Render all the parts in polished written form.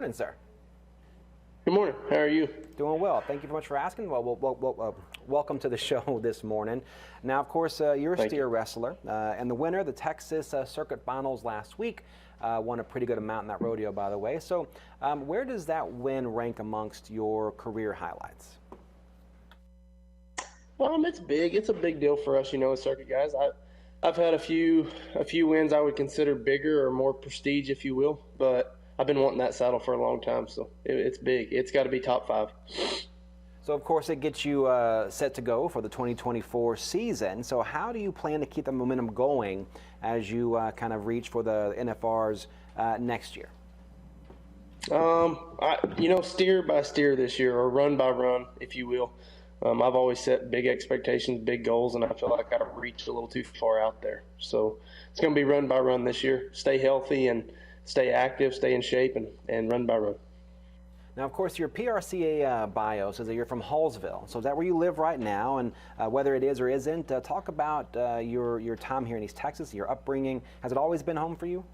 Morning, sir. Good morning. How are you? Doing well. Thank you very much for asking. Welcome to the show this morning. Now, of course, you're a Thank steer you. wrestler, and the winner, the Texas Circuit Finals last week, won a pretty good amount in that rodeo, by the way. So, where does that win rank amongst your career highlights? It's big. It's a big deal for us, as circuit guys. I've had a few wins I would consider bigger or more prestige, if you will, but I've been wanting that saddle for a long time, so it's big. It's got to be top five. So, of course, it gets you set to go for the 2024 season. So, how do you plan to keep the momentum going as you kind of reach for the NFRs next year? Steer by steer this year, or run by run, if you will. I've always set big expectations, big goals, and I feel like I've reached a little too far out there. So it's going to be run by run this year. Stay healthy and stay active, stay in shape, and run by run. Now, of course, your PRCA bio says that you're from Hallsville. So is that where you live right now? And whether it is or isn't, talk about your time here in East Texas, your upbringing. Has it always been home for you?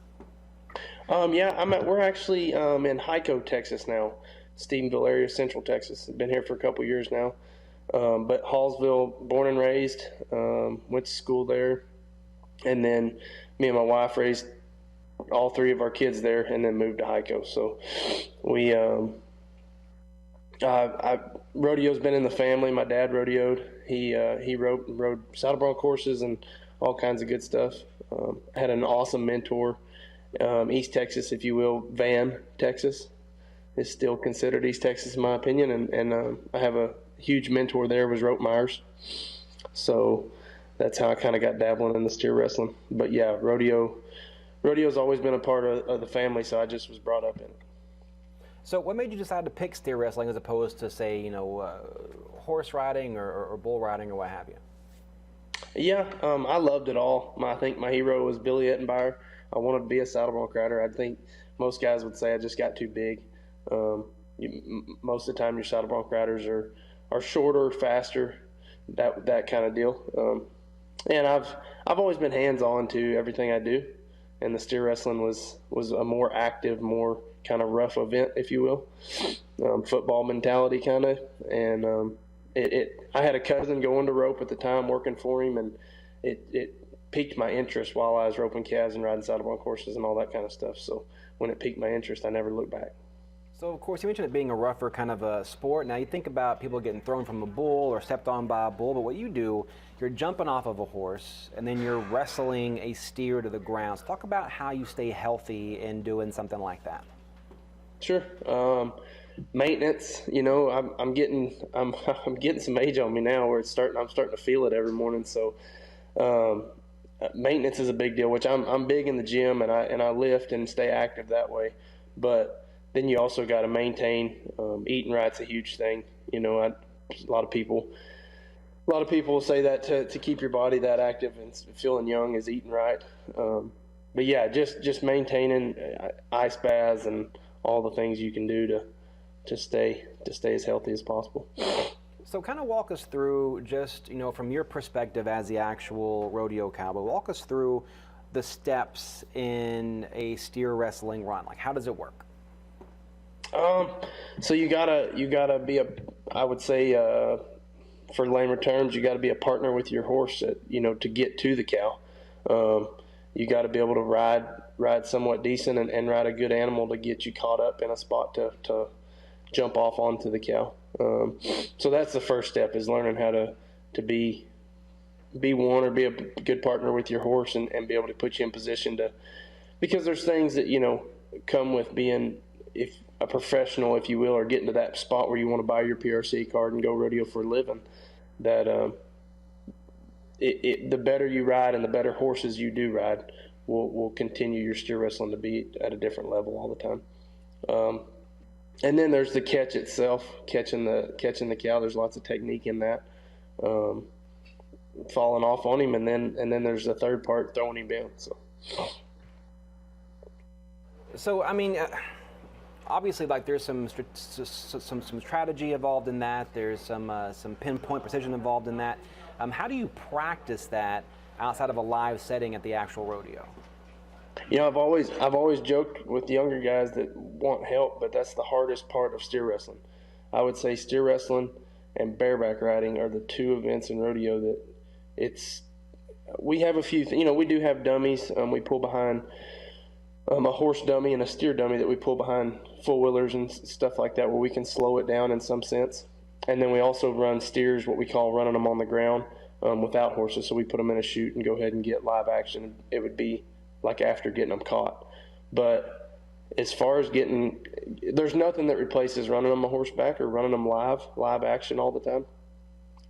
We're actually in Waco, Texas now, Stephenville area, Central Texas. Been here for a couple years now. But Hallsville, born and raised, went to school there, and then me and my wife raised all three of our kids there, and then moved to Waco. So we, rodeo's been in the family. My dad rodeoed. He rode saddle bronc horses and all kinds of good stuff. Had an awesome mentor, East Texas, if you will, Van, Texas, is still considered East Texas in my opinion, and I have a huge mentor there, was Rope Myers. So that's how I kind of got dabbling in the steer wrestling. But yeah, rodeo's always been a part of the family, so I just was brought up in it. So what made you decide to pick steer wrestling as opposed to, say, horse riding or bull riding or what have you? Yeah, I loved it all. I think my hero was Billy Ettenbauer. I wanted to be a saddle bronc rider. I think most guys would say I just got too big. Most of the time your saddle bronc riders are shorter, faster, that kind of deal. And I've always been hands-on to everything I do, and the steer wrestling was a more active, more kind of rough event, if you will, football mentality kind of. And I had a cousin going to rope at the time, working for him, and it piqued my interest while I was roping calves and riding saddle bronc horses and all that kind of stuff. So when it piqued my interest, I never looked back. So, of course, you mentioned it being a rougher kind of a sport. Now, you think about people getting thrown from a bull or stepped on by a bull, but what you do, you're jumping off of a horse, and then you're wrestling a steer to the ground. So talk about how you stay healthy in doing something like that. Sure. Maintenance, I'm getting some age on me now where I'm starting to feel it every morning. So maintenance is a big deal, which I'm big in the gym, and I lift and stay active that way. But then you also got to maintain. Eating right's a huge thing. A lot of people will say that to keep your body that active and feeling young is eating right. But yeah, just maintaining ice baths and all the things you can do to stay as healthy as possible. So kind of walk us through just, from your perspective as the actual rodeo cowboy, walk us through the steps in a steer wrestling run. Like, how does it work? So you gotta be I would say, for lamer terms, you gotta be a partner with your horse to get to the cow. You gotta be able to ride somewhat decent and ride a good animal to get you caught up in a spot to jump off onto the cow. So that's the first step, is learning how to be one, or be a good partner with your horse and be able to put you in position because there's things that, come with being, if a professional, if you will, or getting to that spot where you want to buy your PRC card and go rodeo for a living, that the better you ride and the better horses you do ride will continue your steer wrestling to be at a different level all the time. And then there's the catch itself, catching the cow. There's lots of technique in that, falling off on him, and then there's the third part, throwing him down. So I mean, obviously, like, there's some strategy involved in that. There's some pinpoint precision involved in that. How do you practice that outside of a live setting at the actual rodeo? I've always joked with younger guys that want help, but that's the hardest part of steer wrestling. I would say steer wrestling and bareback riding are the two events in rodeo that we have a few. We do have dummies. We pull behind a horse dummy and a steer dummy that we pull behind four wheelers and stuff like that, where we can slow it down in some sense. And then we also run steers, what we call running them on the ground without horses. So we put them in a chute and go ahead and get live action. It would be like after getting them caught. But as far as there's nothing that replaces running them on horseback or running them live action all the time.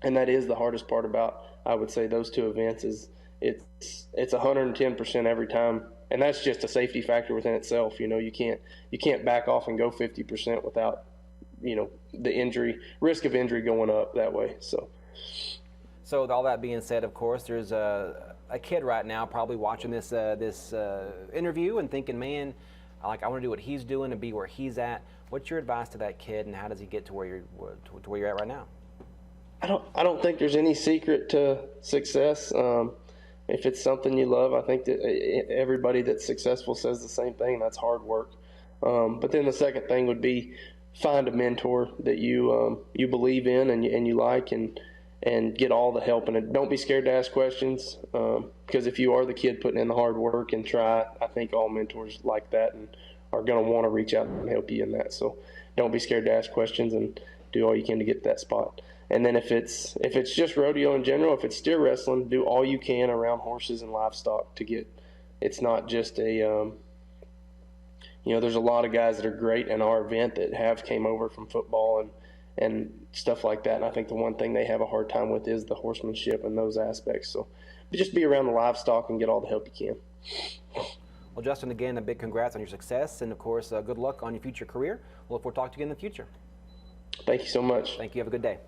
And that is the hardest part about, I would say, those two events is it's 110% every time. And that's just a safety factor within itself. You can't back off and go 50% without, the risk of injury going up that way. So with all that being said, of course, there's a kid right now probably watching this interview and thinking, man, I want to do what he's doing and be where he's at. What's your advice to that kid, and how does he get to where you're at right now? I don't think there's any secret to success. If it's something you love, I think that everybody that's successful says the same thing. That's hard work. But then the second thing would be find a mentor that you believe in and you like, and get all the help. And don't be scared to ask questions, because if you are the kid putting in the hard work and try, I think all mentors like that and are going to want to reach out and help you in that. So don't be scared to ask questions and do all you can to get to that spot. And then if it's just rodeo in general, if it's steer wrestling, do all you can around horses and livestock to get. It's not just there's a lot of guys that are great in our event that have came over from football and stuff like that. And I think the one thing they have a hard time with is the horsemanship and those aspects. So just be around the livestock and get all the help you can. Well, Justin, again, a big congrats on your success, and of course, good luck on your future career. We'll look forward to talking to you in the future. Thank you so much. Thank you. Have a good day.